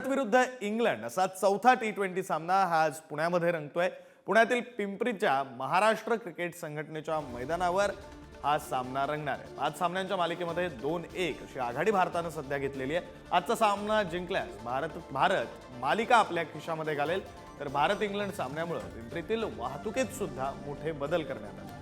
विरुद्ध इंग्लंड असा चौथा T20 सामना हा आज पुण्यामध्ये रंगतोय। पुण्यातील पिंपरीच्या महाराष्ट्र क्रिकेट संघटनेच्या मैदानावर हा सामना रंगणार आहे। 5 सामन्यांच्या मालिकेमध्ये 2-1 अशी आघाडी भारताने सध्या घेतलेली आहे। आजचा सामना जिंकल्यास भारत मालिका आपल्या खिशामध्ये घालेल, तर भारत इंग्लंड सामन्यामुळे पिंपरीतील वाहतुकीत सुद्धा मोठे बदल करण्यात आले।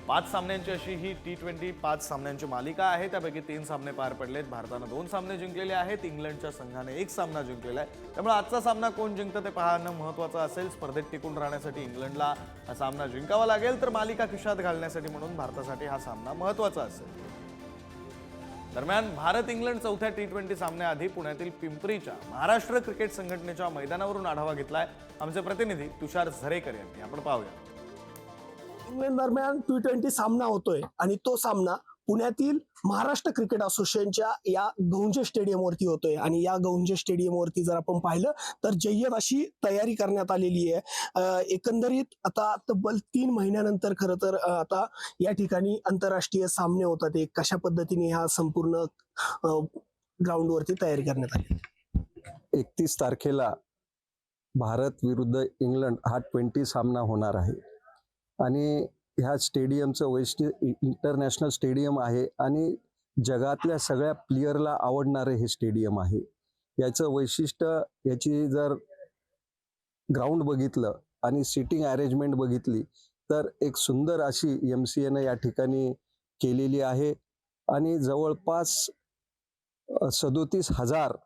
5 सामन्यांची अशी ही T20 5 सामन्यांची मालिका आहे। त्यापैकी 3 सामने पार पडलेत। भारताने 2 सामने जिंकलेले आहेत। इंग्लंडच्या संघाने 1 सामना जिंकलेला आहे। त्यामुळे आजचा सामना कोण जिंकतं ते पाहणं महत्त्वाचं असेल। स्पर्धेत टिकून राहण्यासाठी इंग्लंडला हा सामना जिंकावा लागेल, तर मालिका खिशात घालण्यासाठी म्हणून भारतासाठी हा सामना महत्त्वाचा असेल। दरम्यान भारत इंग्लंड चौथ्या T20 सामन्याआधी पुण्यातील पिंपरीच्या महाराष्ट्र क्रिकेट संघटनेच्या मैदानावरून आढावा घेतलाय आमचे प्रतिनिधी तुषार झरेकर यांनी। आपण पाहूया। इंग्लंड दरम्यान T20 सामना होतोय आणि तो सामना पुण्यातील महाराष्ट्र क्रिकेट असोसिएशनच्या या गहुंजे स्टेडियमवरती होतोय। आणि या गहुंजे स्टेडियमवरती जर आपण पाहिलं तर जय्यत अशी तयारी करण्यात आलेली आहे। एकंदरीत आता तब्बल 3 महिन्यानंतर खरं तर आता या ठिकाणी आंतरराष्ट्रीय सामने होतात। कशा पद्धतीने ह्या संपूर्ण ग्राउंडवरती तयारी करण्यात आली। 31 तारखेला भारत विरुद्ध इंग्लंड हा 20 सामना होणार आहे आणि ह्या स्टेडियमचं वैशिष्ट्य इंटरनॅशनल स्टेडियम आहे आणि जगातल्या सगळ्या प्लेयरला आवडणारे हे स्टेडियम आहे। याचं वैशिष्ट्य याची जर ग्राउंड बघितलं आणि सिटिंग अरेंजमेंट बघितली तर एक सुंदर अशी MCAने या ठिकाणी केलेली आहे आणि जवळपास 37,000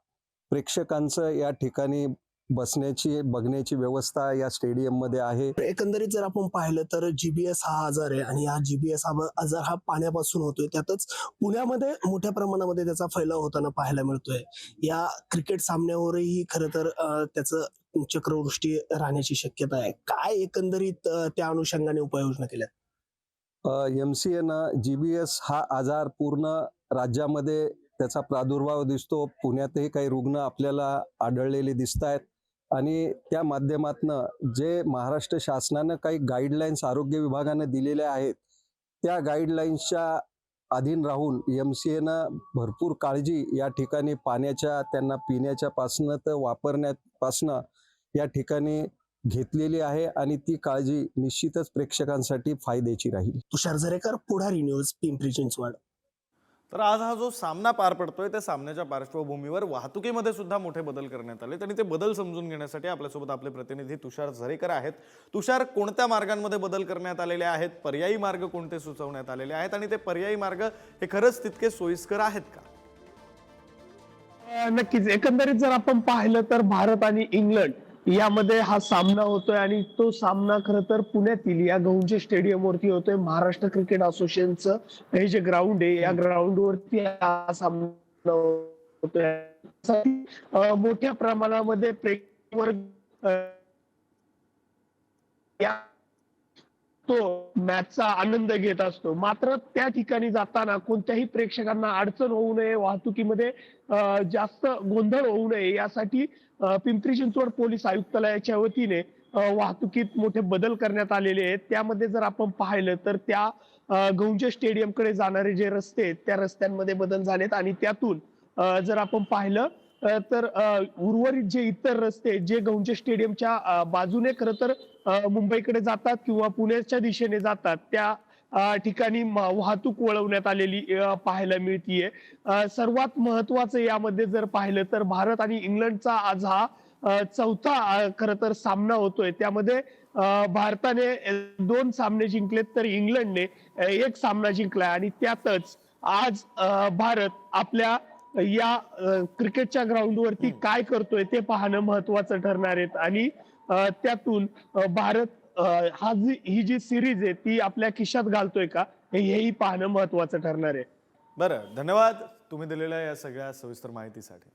प्रेक्षकांचं या ठिकाणी बसण्याची बघण्याची व्यवस्था या स्टेडियम मध्ये आहे। एकंदरीत जर आपण पाहिलं तर GBS हा आजार आहे आणि हा GBS आजार हा पाण्यापासून होतोय। त्यातच पुण्यामध्ये मोठ्या प्रमाणामध्ये त्याचा फैलाव होताना पाहायला मिळतोय। या क्रिकेट सामन्यावरही खरं तर त्याचं चक्रवृष्टी राहण्याची शक्यता आहे। काय एकंदरीत त्या अनुषंगाने उपाययोजना केल्या? MCAनं GBS हा आजार पूर्ण राज्यामध्ये त्याचा प्रादुर्भाव दिसतो। पुण्यातही काही रुग्ण आपल्याला आढळलेले दिसत आहेत आणि त्या माध्यमातनं जे महाराष्ट्र शासनानं काही गाईडलाईन्स आरोग्य विभागानं दिलेल्या आहेत त्या गाईडलाईन्सच्या अधीन राहून MCAनं भरपूर काळजी या ठिकाणी पाण्याच्या त्यांना पिण्याच्या पासनं तर वापरण्यापासनं या ठिकाणी घेतलेली आहे आणि ती काळजी निश्चितच प्रेक्षकांसाठी फायद्याची राहील। तुषार झरेकर, पुढारी न्यूज, पिंपरी चिंचवड। तर आज हा जो सामना पार पडतोय त्या सामन्याच्या पार्श्वभूमीवर वाहतुकीमध्ये सुद्धा मोठे बदल करण्यात आले आणि ते बदल समजून घेण्यासाठी आपल्यासोबत आपले प्रतिनिधी तुषार झरेकर आहेत। तुषार, कोणत्या मार्गांमध्ये बदल करण्यात आलेले आहेत? पर्यायी मार्ग कोणते सुचवण्यात आलेले आहेत आणि ते पर्यायी मार्ग हे खरंच तितके सोयीस्कर आहेत का? नक्कीच, एकंदरीत जर आपण पाहिलं तर भारत आणि इंग्लंड यामध्ये हा सामना होतोय आणि तो सामना खरं तर पुण्यातील या गहुंजे स्टेडियम वरती होतोय। महाराष्ट्र क्रिकेट असोसिएशनचं हे जे ग्राउंड आहे या ग्राउंड वरती हा सामना होतोय। मोठ्या प्रमाणामध्ये प्रेक्षक तो मॅचचा आनंद घेत असतो। मात्र त्या ठिकाणी जाताना कोणत्याही प्रेक्षकांना अडचण होऊ नये, वाहतुकीमध्ये जास्त गोंधळ होऊ नये यासाठी पिंपरी चिंचवड पोलीस आयुक्तालयाच्या वतीने वाहतुकीत मोठे बदल करण्यात आलेले आहेत। त्यामध्ये जर आपण पाहिलं तर त्या गहुंजे स्टेडियम कडे जाणारे जे रस्ते आहेत त्या रस्त्यांमध्ये बदल झालेत आणि त्यातून जर आपण पाहिलं तर उर्वरित जे इतर रस्ते जे गहुंजे स्टेडियमच्या बाजूने खरं तर मुंबईकडे जातात किंवा पुण्याच्या दिशेने जातात त्या ठिकाणी वाहतूक वळवण्यात आलेली पाहायला मिळतीये। सर्वात महत्वाचं यामध्ये जर पाहिलं तर भारत आणि इंग्लंडचा आज हा चौथा खरं तर सामना होतोय। त्यामध्ये भारताने 2 सामने जिंकलेत तर इंग्लंडने 1 सामना जिंकलाय आणि त्यातच आज भारत आपल्या या क्रिकेटच्या ग्राउंडवरती काय करतोय ते पाहणं महत्वाचं ठरणार आहे आणि त्यातून भारत ही जी सिरीज आहे ती आपल्या खिशात घालतोय का हेही पाहणं महत्वाचं ठरणार आहे। बरं, धन्यवाद तुम्ही दिलेल्या या सगळ्या सविस्तर माहितीसाठी।